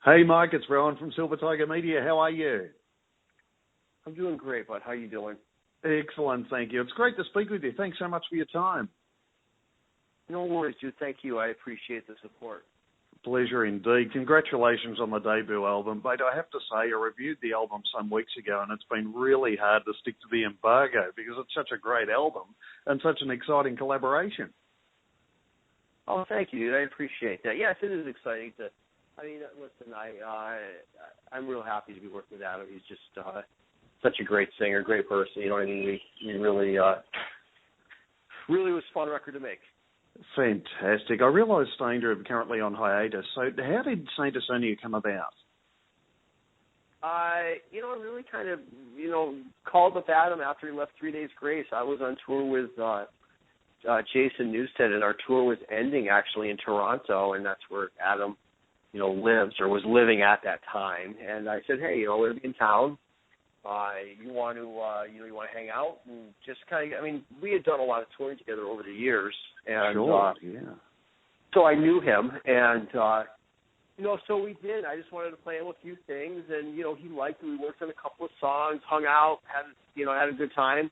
Hey, Mike, it's Rowan from Silver Tiger Media. How are you? I'm doing great, bud. How you doing? Excellent, thank you. It's great to speak with you. Thanks so much for your time. No worries, dude. Thank you. I appreciate the support. Pleasure indeed. Congratulations on the debut album. Mate, I have to say, I reviewed the album some weeks ago, and it's been really hard to stick to the embargo because it's such a great album and such an exciting collaboration. Oh, thank you, dude. I appreciate that. Yes, it is exciting to. Listen, I'm real happy to be working with Adam. He's just such a great singer, great person. You know what I mean? We really was a fun record to make. Fantastic. I realise Stained are currently on hiatus. So how did Saint Asonia come about? I really kind of, called up Adam after he left 3 Days Grace. I was on tour with Jason Newsted, and our tour was ending actually in Toronto, and that's where Adam lives or was living at that time. And I said, hey, we're going to be in town. You want to hang out and just kind of, we had done a lot of touring together over the years. And, sure, yeah. So I knew him, and, so we did. I just wanted to play him a few things, and, he liked it. We worked on a couple of songs, hung out, had a good time.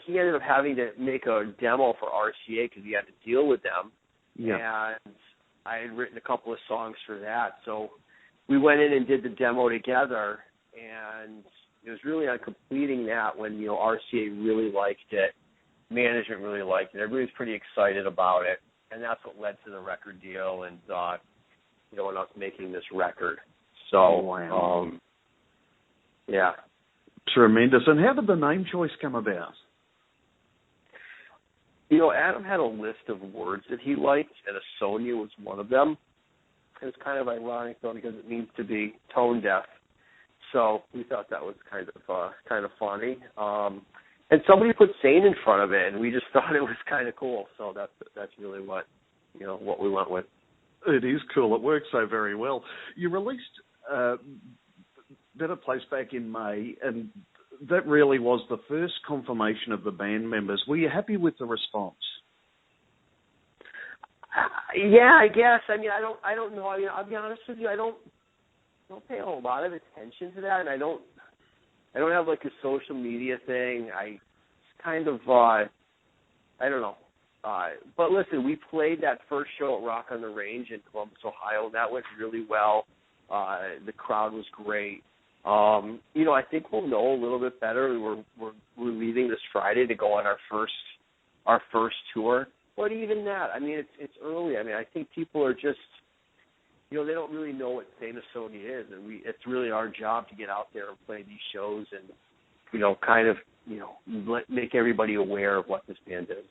He ended up having to make a demo for RCA because he had to deal with them. Yeah. And I had written a couple of songs for that. So we went in and did the demo together, and it was really on completing that when, RCA really liked it, management really liked it. Everybody was pretty excited about it, and that's what led to the record deal and, and us making this record. So, wow. Yeah. Tremendous. And how did the name choice come about? Adam had a list of words that he liked, and Asonia was one of them. It was kind of ironic, though, because it means to be tone deaf. So we thought that was kind of funny. And somebody put Sane in front of it, and we just thought it was kind of cool. So that's really what we went with. It is cool. It works so very well. You released Better Place back in May, and that really was the first confirmation of the band members. Were you happy with the response? Yeah, I guess. I don't know. I'll be honest with you. I don't pay a lot of attention to that, and I don't have like a social media thing. I kind of I don't know. But listen, we played that first show at Rock on the Range in Columbus, Ohio. That went really well. The crowd was great. I think we'll know a little bit better. We're leaving this Friday to go on our first tour. But even that, it's early. I think people are just, they don't really know what Saint Asonia is, and it's really our job to get out there and play these shows and, make everybody aware of what this band is.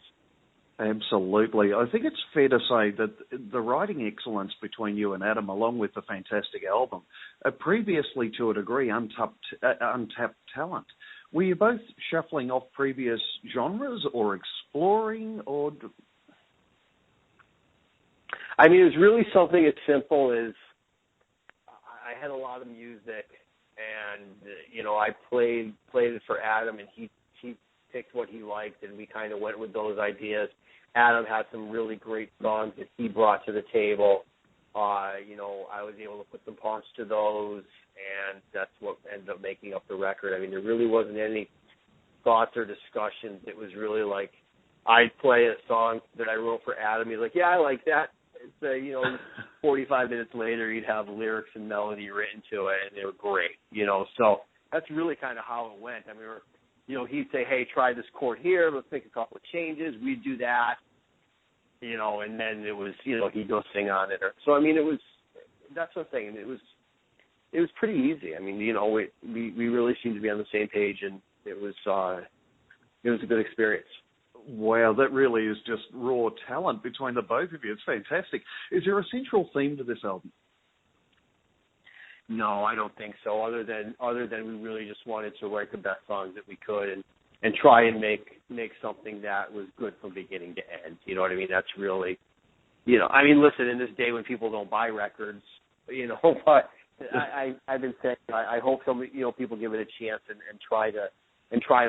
Absolutely. I think it's fair to say that the writing excellence between you and Adam, along with the fantastic album, are previously, to a degree, untapped talent. Were you both shuffling off previous genres or exploring, or... it was really something as simple as I had a lot of music, and, I played it for Adam, and he picked what he liked, and we kind of went with those ideas. Adam had some really great songs that he brought to the table. I was able to put some parts to those, and that's what ended up making up the record. there really wasn't any thoughts or discussions. It was really like I'd play a song that I wrote for Adam. He's like, yeah, I like that. It's 45 minutes later, he'd have lyrics and melody written to it, and they were great, So that's really kind of how it went. He'd say, hey, try this chord here. Let's make a couple of changes. We'd do that, and then it was, he'd go sing on it. It was, that's what I'm saying. It was pretty easy. We really seemed to be on the same page, and it was a good experience. Wow, that really is just raw talent between the both of you. It's fantastic. Is there a central theme to this album? No, I don't think so. Other than we really just wanted to write the best songs that we could and try and make something that was good from beginning to end. You know what I mean? That's really, listen, in this day when people don't buy records, but I've been saying I hope some people give it a chance and try to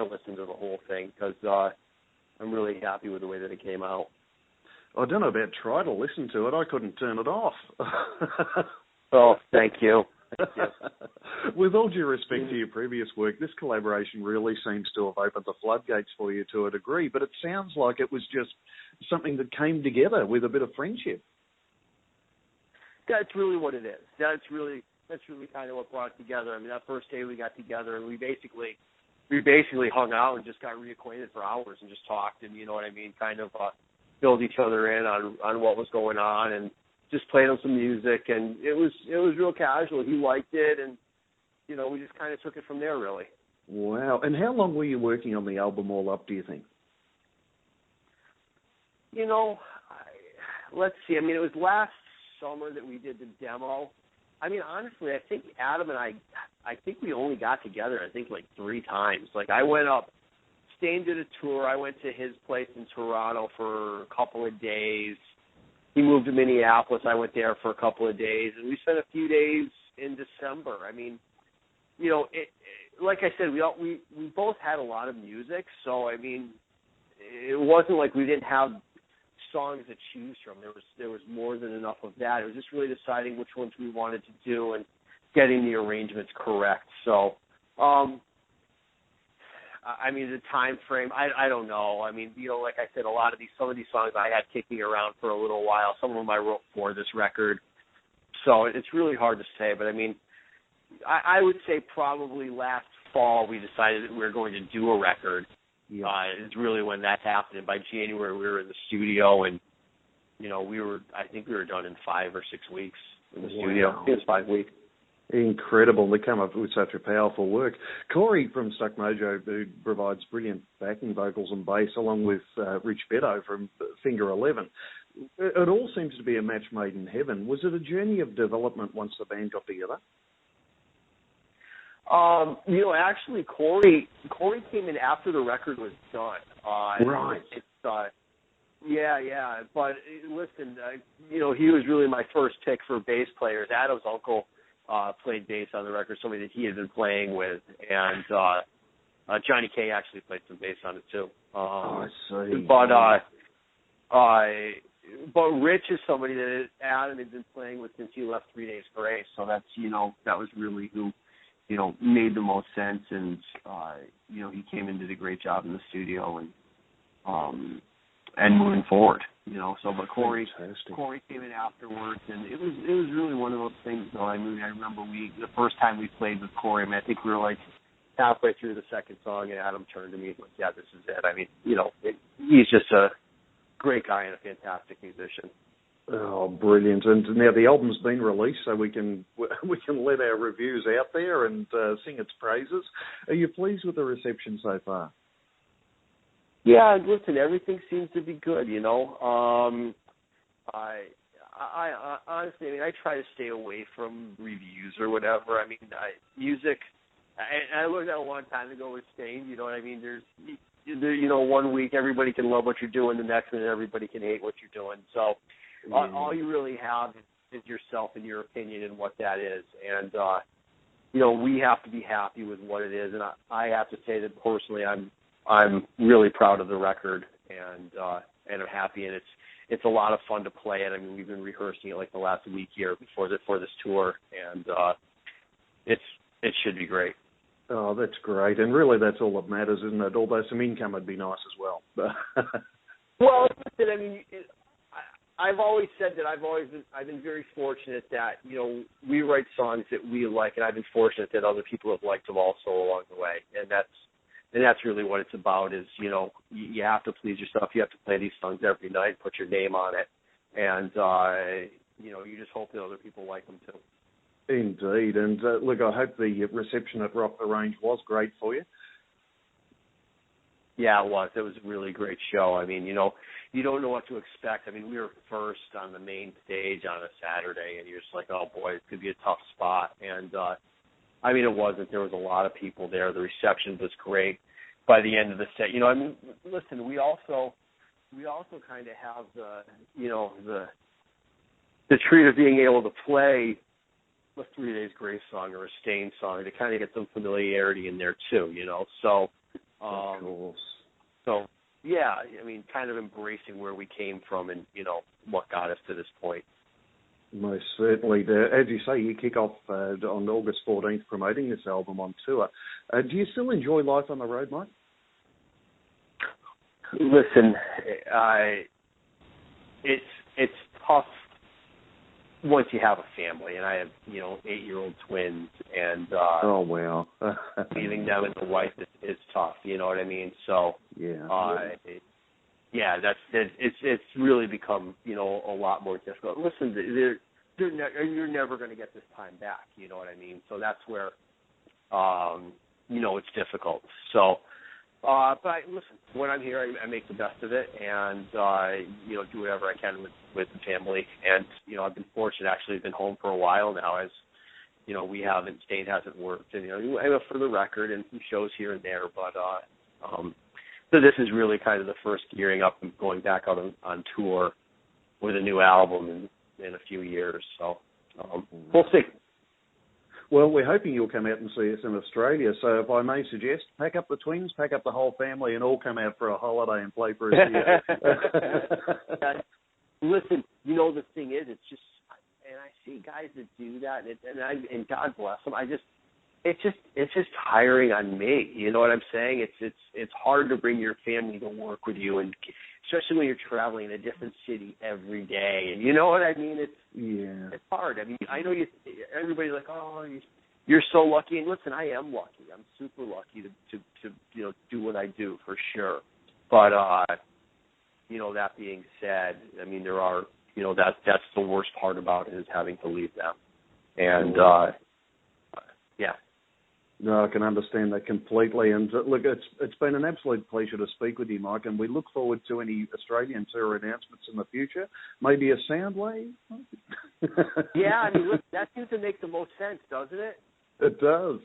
listen to the whole thing because I'm really happy with the way that it came out. I don't know about try to listen to it. I couldn't turn it off. Oh, thank you. With all due respect to your previous work, this collaboration really seems to have opened the floodgates for you to a degree, but it sounds like it was just something that came together with a bit of friendship. That's really what it is. That's really kind of what brought it together. I mean, that first day we got together and we basically hung out and just got reacquainted for hours and just talked and, you know what I mean, kind of filled each other in on what was going on and just played on some music, and it was real casual. He liked it, and you know, we just kind of took it from there, really. Wow! And how long were you working on the album all up, do you think? You know, let's see. I mean, it was last summer that we did the demo. I mean, honestly, I think Adam and I think we only got together, I think, like 3 times. Like, I went up, Stain did a tour. I went to his place in Toronto for a couple of days. He moved to Minneapolis. I went there for a couple of days, and we spent a few days in December. I mean, you know, like I said, we both had a lot of music, so I mean, it wasn't like we didn't have songs to choose from. There was more than enough of that. It was just really deciding which ones we wanted to do and getting the arrangements correct. So, I mean, the time frame, I don't know. I mean, you know, like I said, some of these songs I had kicking around for a little while. Some of them I wrote for this record. So it's really hard to say. But, I mean, I would say probably last fall we decided that we were going to do a record. Yeah. It's really when that happened. And by January we were in the studio, and, you know, I think we were done in 5 or 6 weeks in the studio. It was 5 weeks. Incredible. They come up with such a powerful work. Corey from Stuck Mojo, who provides brilliant backing vocals and bass, along with Rich Beto from Finger 11. It all seems to be a match made in heaven. Was it a journey of development once the band got together? You know, actually, Corey came in after the record was done. Right. Yeah. But listen, you know, he was really my first pick for bass players. Adam's uncle played bass on the record, somebody that he had been playing with, and Johnny K actually played some bass on it too. I see. But Rich is somebody that Adam had been playing with since he left 3 Days Grace, so that's, you know, that was really who, you know, made the most sense, and you know, he came and did a great job in the studio and moving forward. You know, so but Corey came in afterwards, and it was really one of those things. Though I mean, I remember the first time we played with Corey. I mean, I think we were like halfway through the second song, and Adam turned to me and was like, "Yeah, this is it." I mean, you know, he's just a great guy and a fantastic musician. Oh, brilliant! And now the album's been released, so we can let our reviews out there and sing its praises. Are you pleased with the reception so far? Yeah, listen, everything seems to be good, you know. I honestly, I mean, I try to stay away from reviews or whatever. I mean, music, I learned that a long time ago with Stain, you know what I mean? There's, you know, 1 week everybody can love what you're doing, the next minute everybody can hate what you're doing. So all you really have is yourself and your opinion and what that is. And, you know, we have to be happy with what it is. And I have to say that personally I'm really proud of the record, and I'm happy, and it's a lot of fun to play it. I mean, we've been rehearsing it like the last week here for this tour, and it should be great. Oh, that's great, and really that's all that matters, isn't it? Although some income would be nice as well. Well, listen, I mean, I've always said that I've been very fortunate that, you know, we write songs that we like, and I've been fortunate that other people have liked them also along the way, and that's really what it's about. Is, you know, you have to please yourself. You have to play these songs every night, put your name on it, and you know, you just hope that other people like them too. Indeed, and look, I hope the reception at Rock the Range was great for you. Yeah, it was. It was a really great show. I mean, you know, you don't know what to expect. I mean, we were first on the main stage on a Saturday, and you're just like, oh boy, it could be a tough spot. And I mean, it wasn't. There was a lot of people there. The reception was great. By the end of the set, you know, I mean, listen, we also kind of have the treat of being able to play a 3 Days Grace song or a Stain song to kind of get some familiarity in there too, you know. So, of course. So, I mean, kind of embracing where we came from and, what got us to this point. Most certainly. As you say, you kick off on August 14th promoting this album on tour. Do you still enjoy life on the road, Mike? Listen, it's tough once you have a family, and I have 8-year-old twins, and oh wow, leaving them and the wife is tough. You know what I mean? So it's really become a lot more difficult. Listen, you're never going to get this time back. You know what I mean? So that's where it's difficult. So. But listen, when I'm here, I make the best of it, and do whatever I can with the family. And I've been fortunate. Actually, I've been home for a while now, as state hasn't worked, and for the record, and some shows here and there. But so this is really kind of the first gearing up and going back out on tour with a new album in a few years. So we'll see. Well, we're hoping you'll come out and see us in Australia. So if I may suggest, pack up the twins, pack up the whole family, and all come out for a holiday and play for us here. Listen, the thing is, it's just, and I see guys that do that, and God bless them. It's just tiring on me. You know what I'm saying? It's hard to bring your family to work with you, and especially when you're traveling in a different city every day. And you know what I mean? It's hard. I mean, I know everybody's like, oh, you're so lucky. And listen, I am lucky. I'm super lucky to do what I do for sure. But that being said, I mean, there are that's the worst part about it, is having to leave them. And No, I can understand that completely. And look, it's been an absolute pleasure to speak with you, Mike, and we look forward to any Australian tour announcements in the future. Maybe a sound wave? I mean, look, that seems to make the most sense, doesn't it? It does.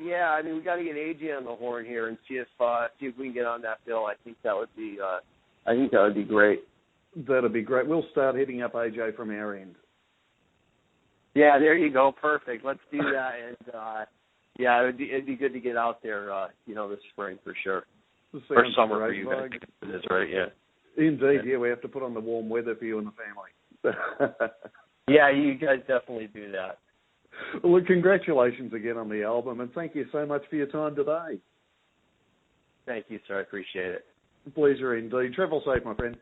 Yeah, I mean, we got to get AJ on the horn here and see if we can get on that bill. I think that would be great. That'd be great. We'll start hitting up AJ from our end. Yeah, there you go. Perfect. Let's do that. And it'd be good to get out there, this spring for sure. Or summer for you guys. That's right. Yeah. Indeed. Yeah, we have to put on the warm weather for you and the family. Yeah, you guys definitely do that. Well, look, congratulations again on the album, and thank you so much for your time today. Thank you, sir. I appreciate it. Pleasure indeed. Travel safe, my friend.